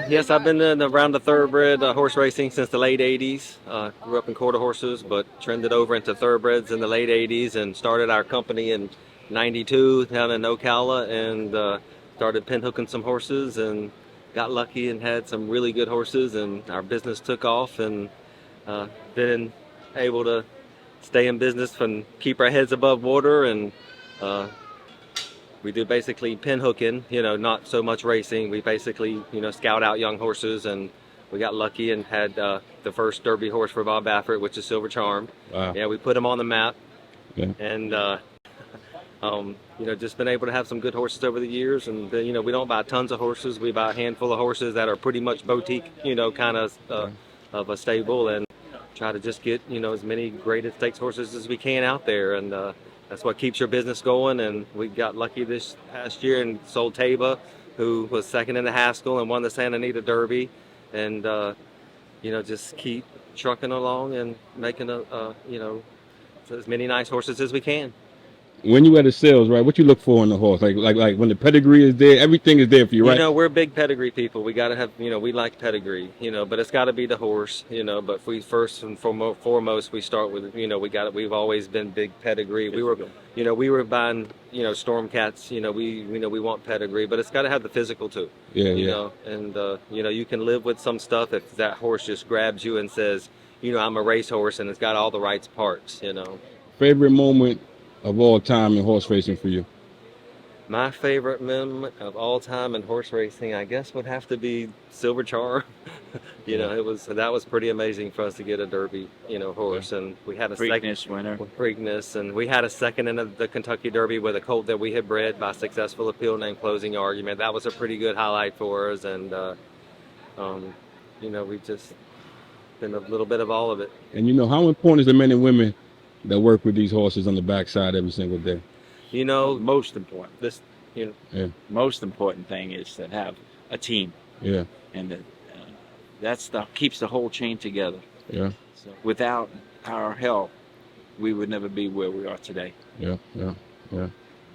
Yes, I've been around the thoroughbred horse racing since the late 80s. Grew up in quarter horses, but trended over into thoroughbreds in the late 80s and started our company in 92 down in Ocala and started pinhooking some horses and got lucky and had some really good horses and our business took off and been able to stay in business and keep our heads above water and uh, we do basically pinhooking, not so much racing. We basically, scout out young horses, and we got lucky and had the first Derby horse for Bob Baffert, which is Silver Charm. Wow. Yeah, we put him on the map, Yeah. and just been able to have some good horses over the years. And we don't buy tons of horses. We buy a handful of horses that are pretty much boutique, kind of a stable, and try to just get as many graded stakes horses as we can out there, and that's what keeps your business going. And we got lucky this past year and sold Taba, who was second in the Haskell and won the Santa Anita Derby, and just keep trucking along and making as many nice horses as we can. When you at the sales, right? What you look for in the horse? Like when the pedigree is there, everything is there for you, right? We're big pedigree people. We gotta have, we like pedigree, but it's got to be the horse, But we first and foremost we start with, we've always been big pedigree. We were buying, Stormcats. We want pedigree, but it's got to have the physical too. Yeah. And you can live with some stuff if that horse just grabs you and says, I'm a racehorse and it's got all the right parts. Favorite moment of all time in horse racing for you? My favorite moment of all time in horse racing, I guess, would have to be Silver Charm. That was pretty amazing for us to get a Derby, horse, and we had a Preakness winner. Preakness, and we had a second in the Kentucky Derby with a colt that we had bred by successful appeal named Closing Argument. That was a pretty good highlight for us, and we've just been a little bit of all of it. And how important is the men and women that work with these horses on the backside every single day? Most important. Most important thing is to have a team. Yeah. And that's keeps the whole chain together. Yeah. So without our help, we would never be where we are today. Yeah.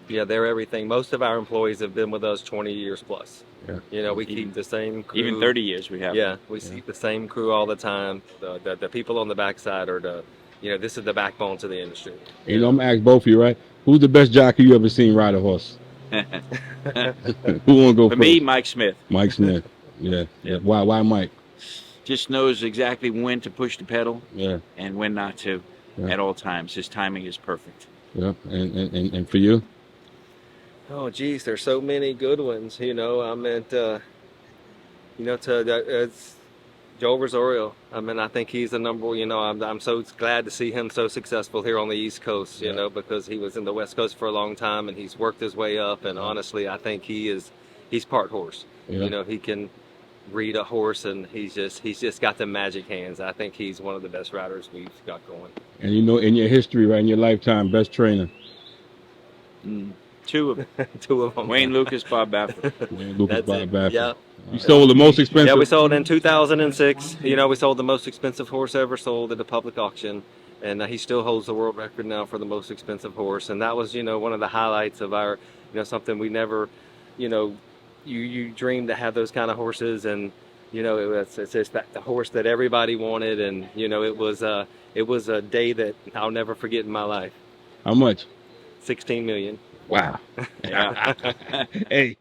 Yeah, they're everything. Most of our employees have been with us 20 years plus. Yeah. We keep the same crew. Even 30 years we have. Yeah, we keep the same crew all the time. The people on the backside are this is the backbone to the industry. I'm gonna ask both of you, right? Who's the best jockey you ever seen ride a horse? Who wanna go For first? me, Mike Smith. Mike Smith. Yeah. Why Mike? Just knows exactly when to push the pedal. Yeah. And when not to. Yeah. At all times. His timing is perfect. Yeah. And for you? Oh, geez, there's so many good ones. I meant, it's Joel Rosario. I think he's the number. I'm so glad to see him so successful here on the East Coast. Because he was in the West Coast for a long time and he's worked his way up. And honestly, I think he's part horse. Yeah. He can read a horse and he's just got the magic hands. I think he's one of the best riders we've got going. And in your history, right, in your lifetime, best trainer? Two of them. Wayne Lucas, Bob Baffert. Wayne Lucas, Bob Baffert. Yeah. You sold the most expensive? Yeah, we sold in 2006. We sold the most expensive horse ever sold at a public auction. And he still holds the world record now for the most expensive horse. And that was, one of the highlights of our, something we never, you dream to have those kind of horses. And, it's just the horse that everybody wanted. And, it was a day that I'll never forget in my life. How much? 16 million. Wow. Yeah. Hey.